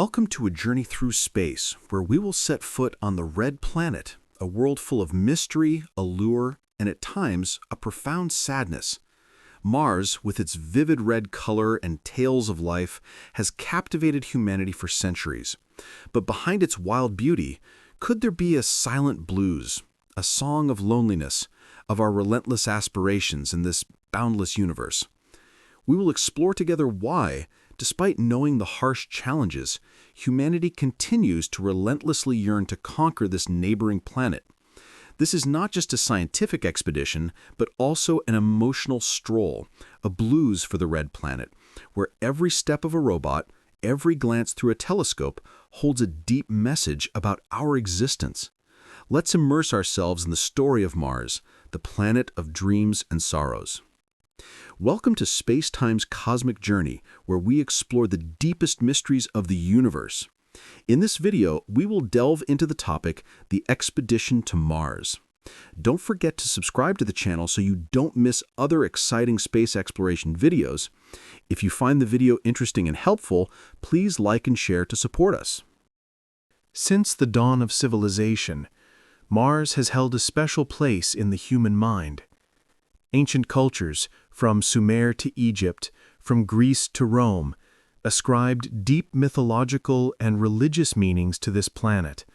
Welcome to a journey through space, where we will set foot on the red planet, a world full of mystery, allure, and at times, a profound sadness. Mars, with its vivid red color and tales of life, has captivated humanity for centuries. But behind its wild beauty, could there be a silent blues, a song of loneliness, of our relentless aspirations in this boundless universe? We will explore together why, despite knowing the harsh challenges, humanity continues to relentlessly yearn to conquer this neighboring planet. This is not just a scientific expedition, but also an emotional stroll, a blues for the red planet, where every step of a robot, every glance through a telescope holds a deep message about our existence. Let's immerse ourselves in the story of Mars, the planet of dreams and sorrows. Welcome to SpaceTime's cosmic journey, where we explore the deepest mysteries of the universe. In this video, we will delve into the topic, the expedition to Mars. Don't forget to subscribe to the channel so you don't miss other exciting space exploration videos. If you find the video interesting and helpful, please like and share to support us. Since the dawn of civilization, Mars has held a special place in the human mind. Ancient cultures, from Sumer to Egypt, from Greece to Rome, ascribed deep mythological and religious meanings to this planet,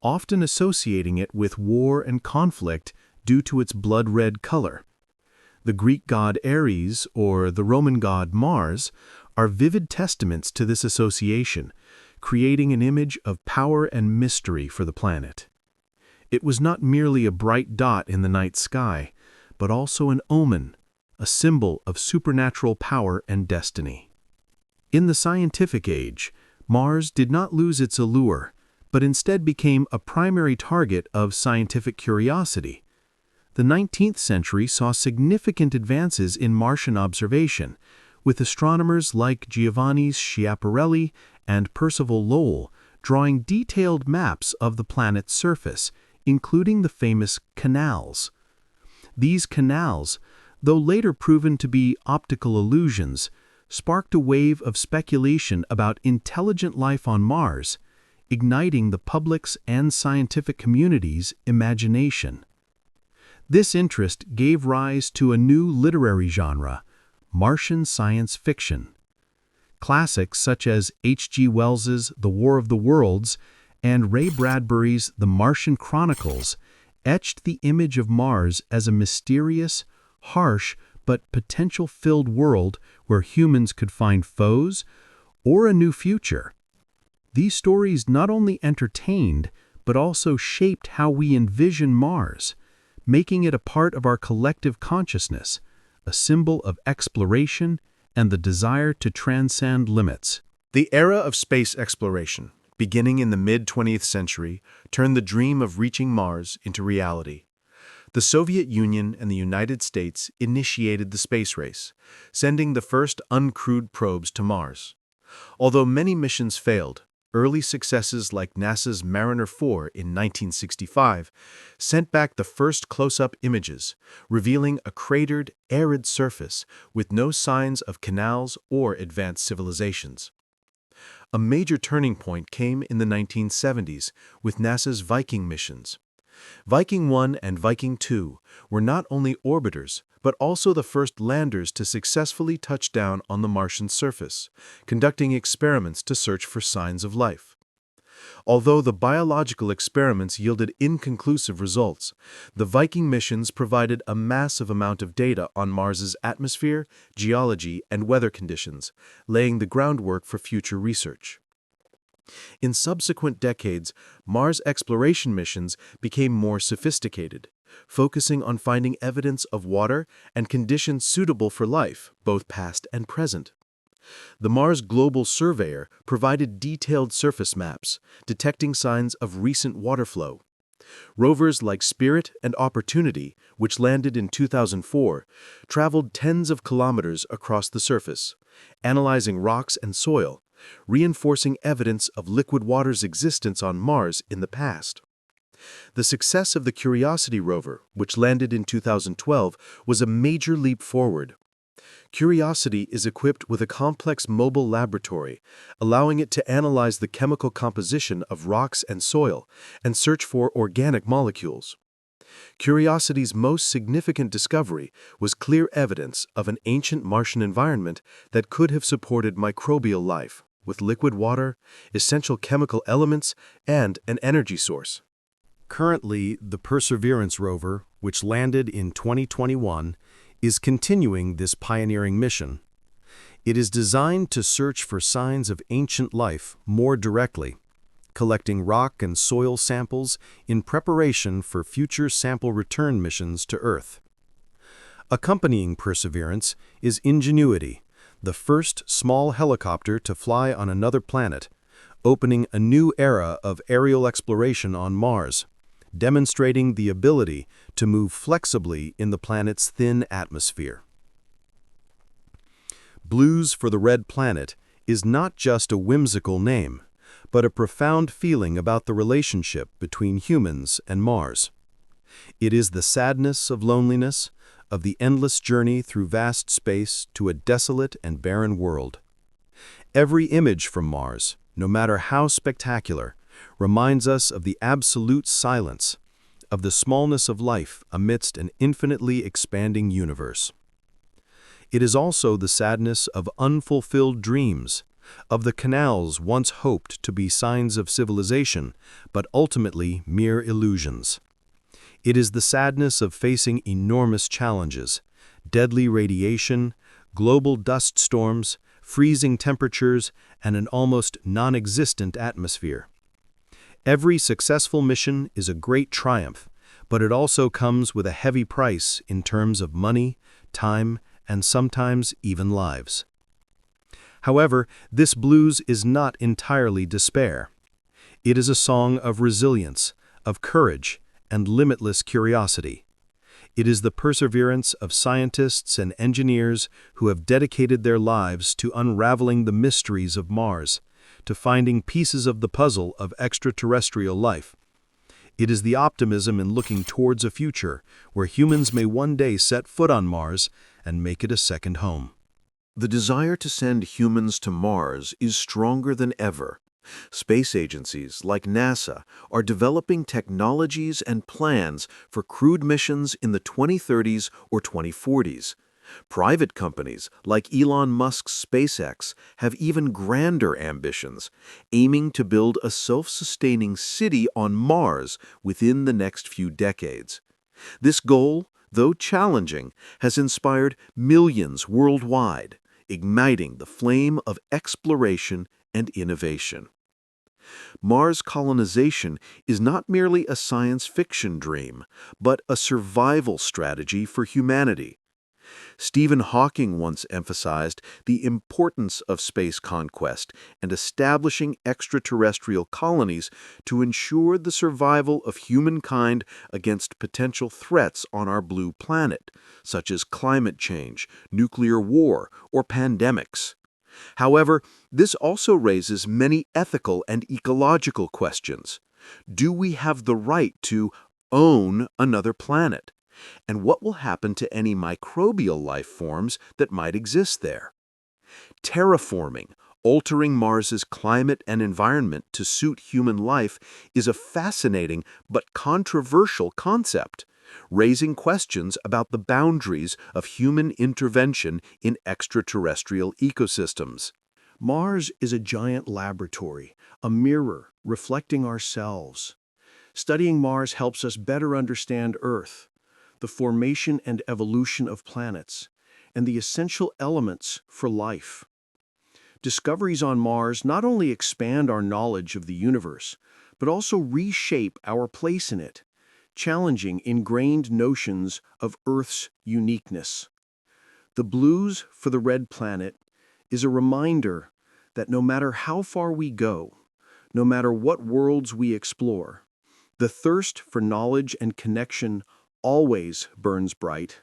often associating it with war and conflict due to its blood-red color. The Greek god Ares, or the Roman god Mars, are vivid testaments to this association, creating an image of power and mystery for the planet. It was not merely a bright dot in the night sky, but also an omen, a symbol of supernatural power and destiny. In the scientific age, Mars did not lose its allure, but instead became a primary target of scientific curiosity. The 19th century saw significant advances in Martian observation, with astronomers like Giovanni Schiaparelli and Percival Lowell drawing detailed maps of the planet's surface, including the famous canals. These canals, though later proven to be optical illusions, sparked a wave of speculation about intelligent life on Mars, igniting the public's and scientific community's imagination. This interest gave rise to a new literary genre, Martian science fiction. Classics such as H.G. Wells's The War of the Worlds and Ray Bradbury's The Martian Chronicles etched the image of Mars as a mysterious, harsh, but potential-filled world where humans could find foes or a new future. These stories not only entertained, but also shaped how we envision Mars, making it a part of our collective consciousness, a symbol of exploration and the desire to transcend limits. The era of space exploration, beginning in the mid-20th century, turned the dream of reaching Mars into reality. The Soviet Union and the United States initiated the space race, sending the first uncrewed probes to Mars. Although many missions failed, early successes like NASA's Mariner 4 in 1965 sent back the first close-up images, revealing a cratered, arid surface with no signs of canals or advanced civilizations. A major turning point came in the 1970s with NASA's Viking missions. Viking 1 and Viking 2 were not only orbiters, but also the first landers to successfully touch down on the Martian surface, conducting experiments to search for signs of life. Although the biological experiments yielded inconclusive results, the Viking missions provided a massive amount of data on Mars's atmosphere, geology, and weather conditions, laying the groundwork for future research. In subsequent decades, Mars exploration missions became more sophisticated, focusing on finding evidence of water and conditions suitable for life, both past and present. The Mars Global Surveyor provided detailed surface maps, detecting signs of recent water flow. Rovers like Spirit and Opportunity, which landed in 2004, traveled tens of kilometers across the surface, analyzing rocks and soil, reinforcing evidence of liquid water's existence on Mars in the past. The success of the Curiosity rover, which landed in 2012, was a major leap forward. Curiosity is equipped with a complex mobile laboratory, allowing it to analyze the chemical composition of rocks and soil and search for organic molecules. Curiosity's most significant discovery was clear evidence of an ancient Martian environment that could have supported microbial life, with liquid water, essential chemical elements, and an energy source. Currently, the Perseverance rover, which landed in 2021, is continuing this pioneering mission. It is designed to search for signs of ancient life more directly, collecting rock and soil samples in preparation for future sample return missions to Earth. Accompanying Perseverance is Ingenuity, the first small helicopter to fly on another planet, opening a new era of aerial exploration on Mars, demonstrating the ability to move flexibly in the planet's thin atmosphere. Blues for the Red Planet is not just a whimsical name, but a profound feeling about the relationship between humans and Mars. It is the sadness of loneliness, of the endless journey through vast space to a desolate and barren world. Every image from Mars, no matter how spectacular, reminds us of the absolute silence, of the smallness of life amidst an infinitely expanding universe. It is also the sadness of unfulfilled dreams, of the canals once hoped to be signs of civilization, but ultimately mere illusions. It is the sadness of facing enormous challenges, deadly radiation, global dust storms, freezing temperatures, and an almost non-existent atmosphere. Every successful mission is a great triumph, but it also comes with a heavy price in terms of money, time, and sometimes even lives. However, this blues is not entirely despair. It is a song of resilience, of courage, and limitless curiosity. It is the perseverance of scientists and engineers who have dedicated their lives to unraveling the mysteries of Mars, to finding pieces of the puzzle of extraterrestrial life. It is the optimism in looking towards a future where humans may one day set foot on Mars and make it a second home. The desire to send humans to Mars is stronger than ever. Space agencies like NASA are developing technologies and plans for crewed missions in the 2030s or 2040s. Private companies like Elon Musk's SpaceX have even grander ambitions, aiming to build a self-sustaining city on Mars within the next few decades. This goal, though challenging, has inspired millions worldwide, igniting the flame of exploration and innovation. Mars colonization is not merely a science fiction dream, but a survival strategy for humanity. Stephen Hawking once emphasized the importance of space conquest and establishing extraterrestrial colonies to ensure the survival of humankind against potential threats on our blue planet, such as climate change, nuclear war, or pandemics. However, this also raises many ethical and ecological questions. Do we have the right to own another planet? And what will happen to any microbial life forms that might exist there? Terraforming, altering Mars's climate and environment to suit human life, is a fascinating but controversial concept, raising questions about the boundaries of human intervention in extraterrestrial ecosystems. Mars is a giant laboratory, a mirror reflecting ourselves. Studying Mars helps us better understand Earth, the formation and evolution of planets, and the essential elements for life. Discoveries on Mars not only expand our knowledge of the universe, but also reshape our place in it, challenging ingrained notions of Earth's uniqueness. The blues for the Red Planet is a reminder that no matter how far we go, no matter what worlds we explore, the thirst for knowledge and connection always burns bright.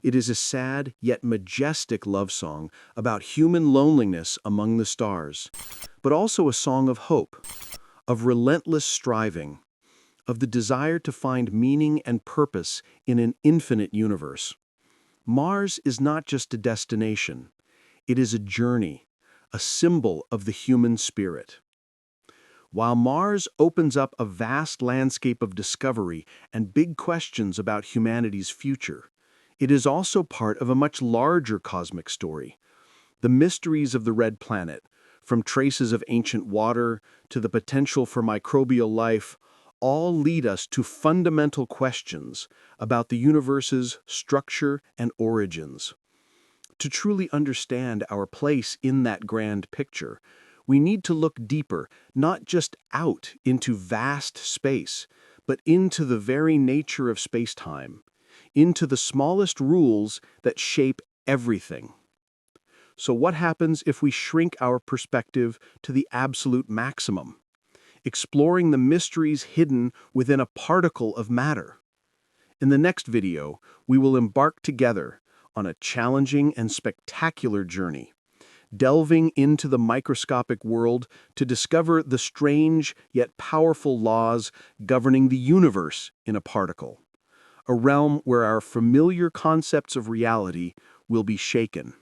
It is a sad yet majestic love song about human loneliness among the stars, but also a song of hope, of relentless striving, of the desire to find meaning and purpose in an infinite universe. Mars is not just a destination. It is a journey, a symbol of the human spirit. While Mars opens up a vast landscape of discovery and big questions about humanity's future, it is also part of a much larger cosmic story. The mysteries of the red planet, from traces of ancient water to the potential for microbial life, all lead us to fundamental questions about the universe's structure and origins. To truly understand our place in that grand picture, we need to look deeper, not just out into vast space, but into the very nature of spacetime, into the smallest rules that shape everything. So what happens if we shrink our perspective to the absolute maximum, exploring the mysteries hidden within a particle of matter? In the next video, we will embark together on a challenging and spectacular journey, delving into the microscopic world to discover the strange yet powerful laws governing the universe in a particle, a realm where our familiar concepts of reality will be shaken.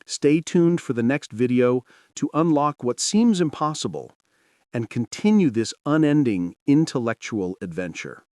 Stay tuned for the next video to unlock what seems impossible and continue this unending intellectual adventure.